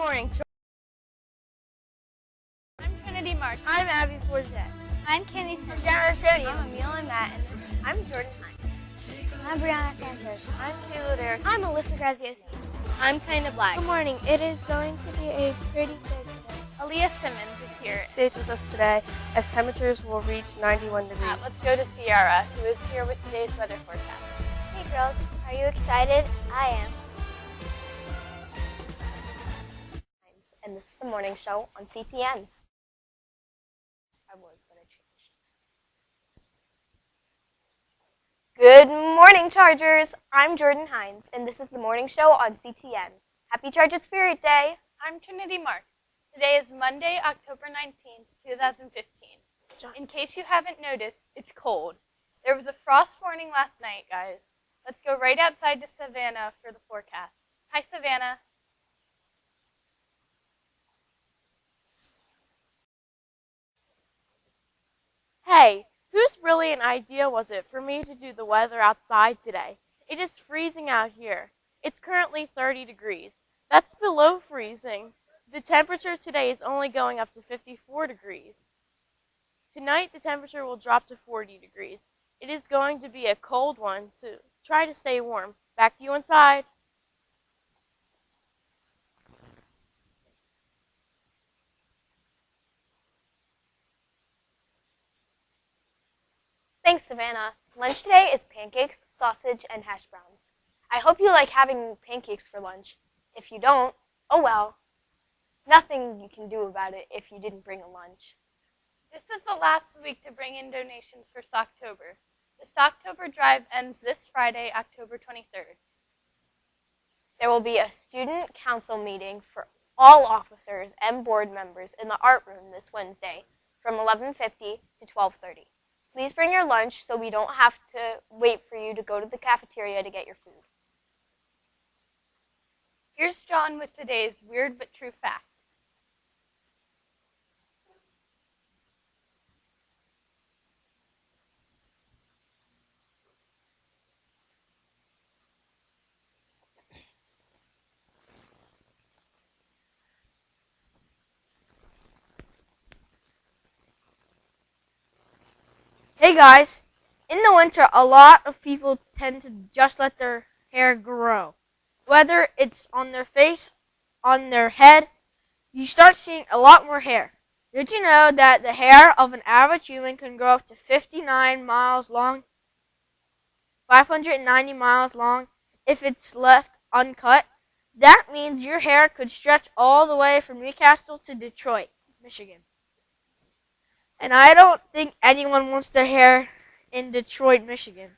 morning. I'm Trinity Mark. I'm Abby Forget. I'm Kenny Santos. I'm Tony. I'm Amelia Matt. I'm Jordan Hines. I'm Brianna Santos. I'm Kayla Derrick. I'm Alyssa Graziosi. I'm Tina Black. Good morning. It is going to be a pretty good day. Aaliyah Simmons is here. Stays with us today as temperatures will reach 91 degrees. Let's go to Ciara, who is here with today's weather forecast. Hey girls, are you excited? I am. And this is the morning show on CTN. I was going to change. Good morning, Chargers. I'm Jordan Hines, and this is the morning show on CTN. Happy Charger Spirit Day. I'm Trinity Marks. Today is Monday, October 19th, 2015. In case you haven't noticed, it's cold. There was a frost warning last night, guys. Let's go right outside to Savannah for the forecast. Hi, Savannah. Hey, whose brilliant idea was it for me to do the weather outside today? It is freezing out here. It's currently 30 degrees. That's below freezing. The temperature today is only going up to 54 degrees. Tonight, the temperature will drop to 40 degrees. It is going to be a cold one, so try to stay warm. Back to you inside. Thanks, Savannah. Lunch today is pancakes, sausage, and hash browns. I hope you like having pancakes for lunch. If you don't, oh well. Nothing you can do about it if you didn't bring a lunch. This is the last week to bring in donations for Socktober. The Socktober drive ends this Friday, October 23rd. There will be a student council meeting for all officers and board members in the art room this Wednesday from 11:50 to 12:30. Please bring your lunch so we don't have to wait for you to go to the cafeteria to get your food. Here's John with today's weird but true fact. Hey guys, in the winter, a lot of people tend to just let their hair grow. Whether it's on their face, on their head, you start seeing a lot more hair. Did you know that the hair of an average human can grow up to 59 miles long, 590 miles long if it's left uncut? That means your hair could stretch all the way from Newcastle to Detroit, Michigan. And I don't think anyone wants their hair in Detroit, Michigan.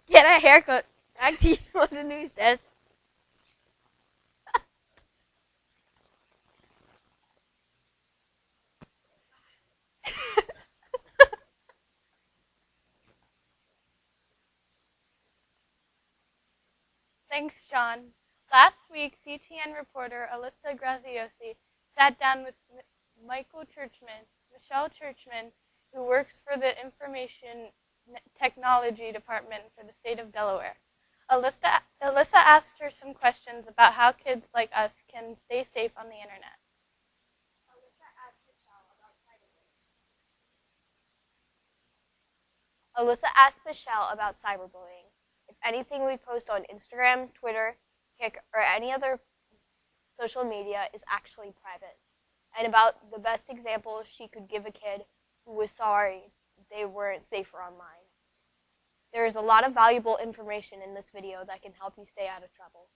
Get a haircut. Back to you on the news desk. Thanks, John. Last week, CTN reporter Alyssa Graziosi sat down with Michele Churcman, who works for the Information Technology Department for the state of Delaware. Alyssa asked her some questions about how kids like us can stay safe on the internet. Alyssa asked Michele about cyberbullying. If anything we post on Instagram, Twitter, Kik, or any other social media is actually private, and about the best example she could give a kid who was sorry they weren't safer online. There is a lot of valuable information in this video that can help you stay out of trouble.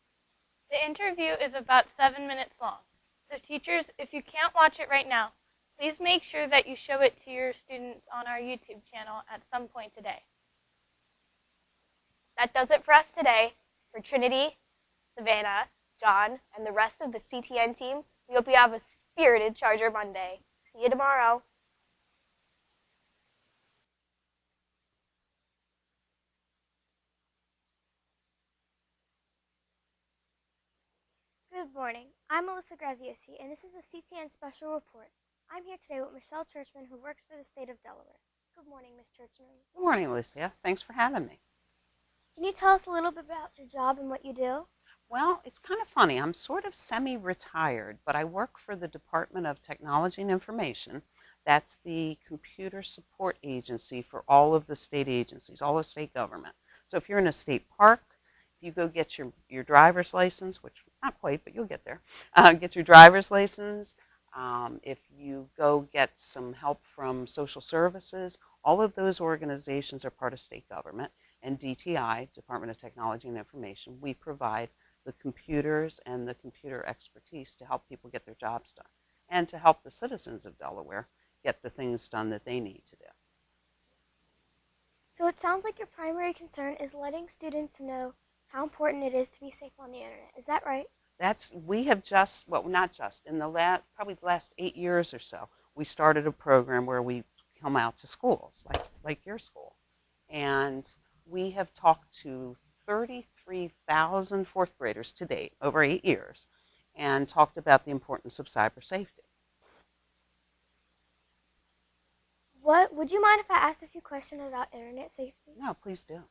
The interview is about 7 minutes long, so teachers, if you can't watch it right now, please make sure that you show it to your students on our YouTube channel at some point today. That does it for us today. For Trinity, Savannah, John, and the rest of the CTN team, we hope you have a spirited Charger Monday. See you tomorrow. Good morning. I'm Alyssa Graziosi, and this is the CTN Special Report. I'm here today with Michele Churcman, who works for the state of Delaware. Good morning, Ms. Churcman. Good morning, Lucia. Thanks for having me. Can you tell us a little bit about your job and what you do? Well, it's kind of funny. I'm sort of semi-retired, but I work for the Department of Technology and Information. That's the computer support agency for all of the state agencies, all of state government. So if you're in a state park, if you go get your driver's license, which not quite, but you'll get there, get your driver's license. If you go get some help from social services, all of those organizations are part of state government. And DTI, Department of Technology and Information, we provide the computers and the computer expertise to help people get their jobs done and to help the citizens of Delaware get the things done that they need to do. So it sounds like your primary concern is letting students know how important it is to be safe on the internet. Is that right? We have just, well, not just, in the probably the last 8 years or so, we started a program where we come out to schools, like your school. And we have talked to 33,000 fourth graders to date, over 8 years, and talked about the importance of cyber safety. Would you mind if I asked a few questions about internet safety? No, please do.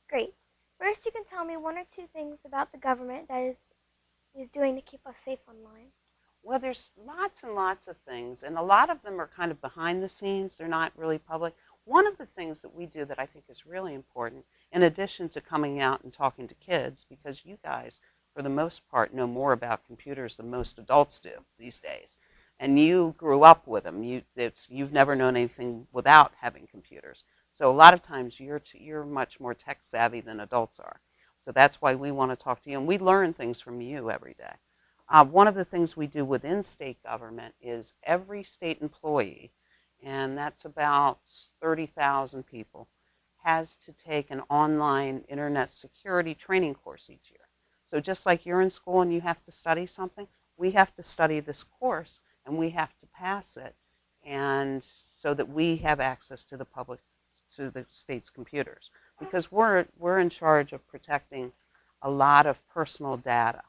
Great. First, you can tell me one or two things about the government that is doing to keep us safe online. Well, there's lots and lots of things, and a lot of them are kind of behind the scenes. They're not really public. One of the things that we do that I think is really important, in addition to coming out and talking to kids, because you guys, for the most part, know more about computers than most adults do these days, and you grew up with them. You've never known anything without having computers. So a lot of times you're much more tech savvy than adults are. So that's why we want to talk to you, and we learn things from you every day. One of the things we do within state government is every state employee, and that's about 30,000 people, has to take an online internet security training course each year. So just like you're in school and you have to study something, we have to study this course and we have to pass it, and so that we have access to the state's computers, because we're in charge of protecting a lot of personal data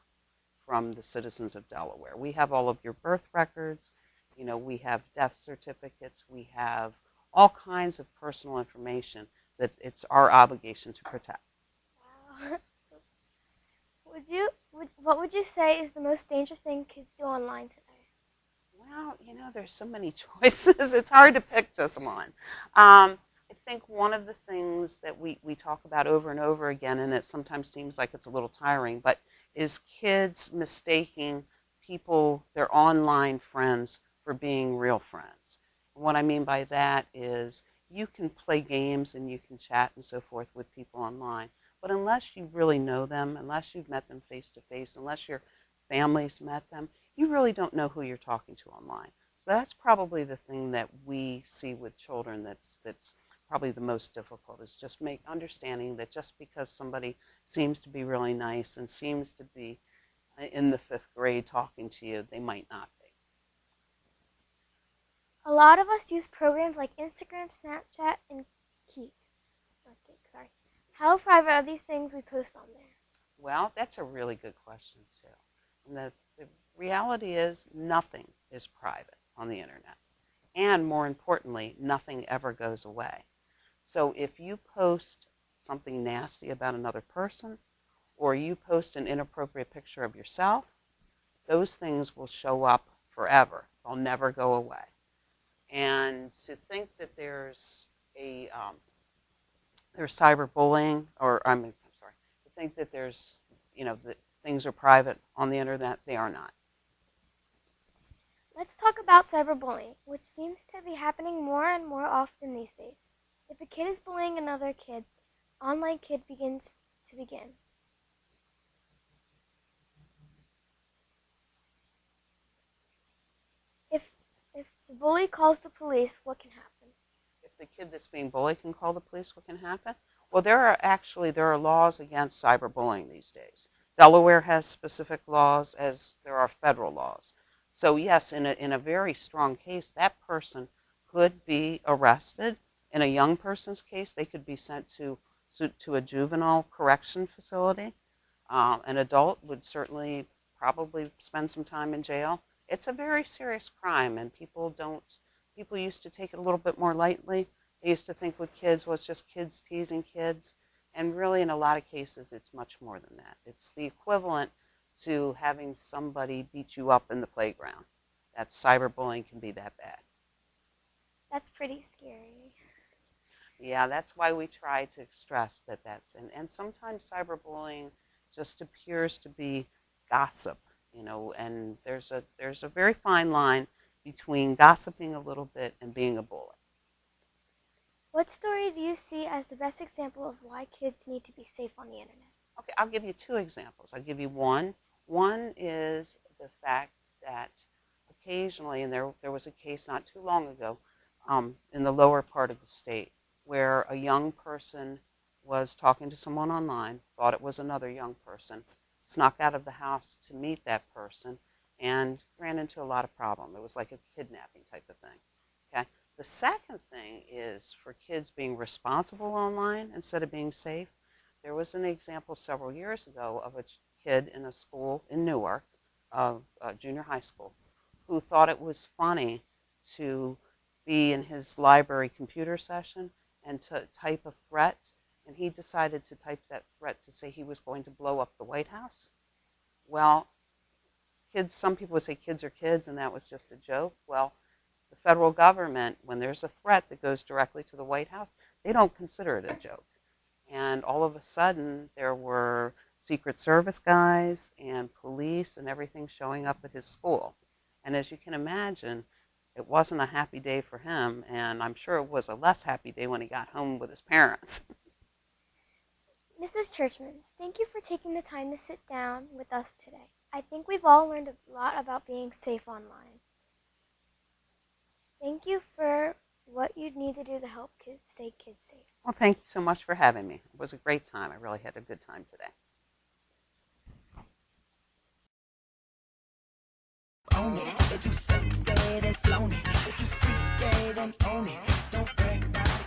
from the citizens of Delaware. We have all of your birth records, we have death certificates, we have all kinds of personal information that it's our obligation to protect. Wow. What would you say is the most dangerous thing kids do online today? Well, there's so many choices. It's hard to pick just one. I think one of the things that we talk about over and over again, and it sometimes seems like it's a little tiring, but is kids mistaking their online friends, for being real friends. And what I mean by that is you can play games and you can chat and so forth with people online, but unless you really know them, unless you've met them face to face, unless your family's met them, you really don't know who you're talking to online. So that's probably the thing that we see with children that's probably the most difficult, is just understanding that just because somebody seems to be really nice and seems to be in the 5th grade talking to you, they might not be. A lot of us use programs like Instagram, Snapchat, and Keep. Sorry. How private are these things we post on there? Well, that's a really good question, too. And the reality is nothing is private on the internet. And more importantly, nothing ever goes away. So if you post something nasty about another person, or you post an inappropriate picture of yourself, those things will show up forever. They'll never go away. And to think that there's cyberbullying, to think that there's, that things are private on the internet, they are not. Let's talk about cyberbullying, which seems to be happening more and more often these days. If a kid is bullying another kid, online kid begins to begin. If the bully calls the police, what can happen? If the kid that's being bullied can call the police, what can happen? Well, there are laws against cyberbullying these days. Delaware has specific laws, as there are federal laws. So yes, in a very strong case, that person could be arrested. In a young person's case, they could be sent to a juvenile correction facility. An adult would certainly probably spend some time in jail. It's a very serious crime, and people used to take it a little bit more lightly. They used to think with kids, well, it's just kids teasing kids. And really, in a lot of cases, it's much more than that. It's the equivalent to having somebody beat you up in the playground. That cyberbullying can be that bad. That's pretty scary. Yeah, that's why we try to stress that and sometimes cyberbullying just appears to be gossip, and there's a very fine line between gossiping a little bit and being a bully. What story do you see as the best example of why kids need to be safe on the internet? Okay, I'll give you two examples. I'll give you one. One is the fact that occasionally, and there was a case not too long ago in the lower part of the state where a young person was talking to someone online, thought it was another young person, snuck out of the house to meet that person, and ran into a lot of problem. It was like a kidnapping type of thing. Okay. The second thing is for kids being responsible online instead of being safe. There was an example several years ago of a kid in a school in Newark, junior high school, who thought it was funny to be in his library computer session and to type a threat, and he decided to type that threat to say he was going to blow up the White House. Well, some people would say kids are kids, and that was just a joke. Well, the federal government, when there's a threat that goes directly to the White House, they don't consider it a joke. And all of a sudden, there were Secret Service guys and police and everything showing up at his school. And as you can imagine, it wasn't a happy day for him, and I'm sure it was a less happy day when he got home with his parents. Mrs. Churcman, thank you for taking the time to sit down with us today. I think we've all learned a lot about being safe online. Thank you for what you need to do to help kids stay safe. Well, thank you so much for having me. It was a great time. I really had a good time today. Own it. If you sexed and flown it, if you freaked dead and own it.